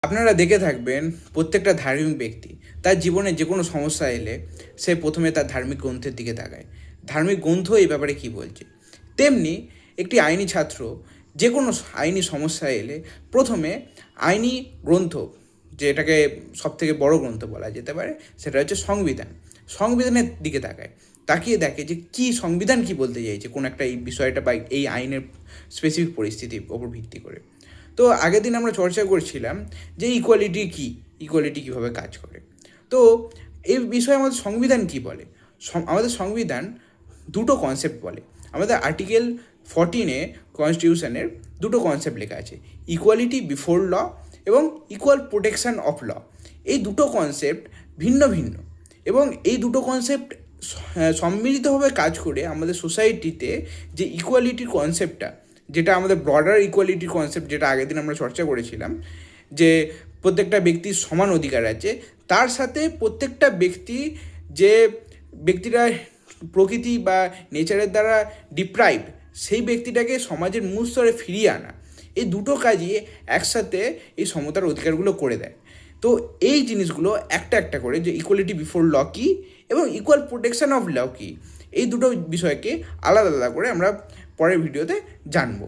আপনারা দেখে থাকবেন প্রত্যেকটা ধার্মিক ব্যক্তি তার জীবনে যে কোনো সমস্যা এলে সে প্রথমে তার ধার্মিক গ্রন্থের দিকে তাকায়। ধার্মিক গ্রন্থ এই ব্যাপারে কী বলছে। তেমনি একটি আইনি ছাত্র যে কোনো আইনি সমস্যা এলে প্রথমে আইনি গ্রন্থ, যেটাকে সবথেকে বড় গ্রন্থ বলা যেতে পারে, সেটা হচ্ছে সংবিধান। সংবিধানের দিকে তাকায়, তাকিয়ে দেখে যে কী সংবিধান কী বলতে চাইছে কোনো একটা এই বিষয়টা বা এই আইনের স্পেসিফিক পরিস্থিতির ওপর ভিত্তি করে। তো আগের দিন আমরা চর্চা করছিলাম যে ইকুয়ালিটি কী, ইকুয়ালিটি কীভাবে কাজ করে। তো এই বিষয়ে আমাদের সংবিধান কী বলে। আমাদের সংবিধান দুটো কনসেপ্ট বলে। আমাদের আর্টিকেল 14 কনস্টিটিউশনের দুটো কনসেপ্ট লেখা আছে, ইকুয়ালিটি বিফোর ল এবং ইকুয়াল প্রোটেকশন অফ ল। এই দুটো কনসেপ্ট ভিন্ন ভিন্ন এবং এই দুটো কনসেপ্ট সম্মিলিতভাবে কাজ করে আমাদের সোসাইটিতে যে ইকুয়ালিটির কনসেপ্টটা, যেটা আমাদের ব্রডার ইকুয়ালিটির কনসেপ্ট, যেটা আগের দিন আমরা চর্চা করেছিলাম, যে প্রত্যেকটা ব্যক্তির সমান অধিকার আছে, তার সাথে প্রত্যেকটা ব্যক্তি, যে ব্যক্তিরা প্রকৃতি বা নেচারের দ্বারা ডিপ্রাইভ, সেই ব্যক্তিটাকে সমাজের মূল স্তরে ফিরিয়ে আনা, এই দুটো কাজই একসাথে এই সমতার অধিকারগুলো করে দেয়। তো এই জিনিসগুলো একটা একটা করে, যে ইকুয়ালিটি বিফোর ল কী এবং ইকুয়াল প্রোটেকশন অফ ল কী, এই দুটো বিষয়কে আলাদা আলাদা করে আমরা পরের ভিডিওতে জানবো।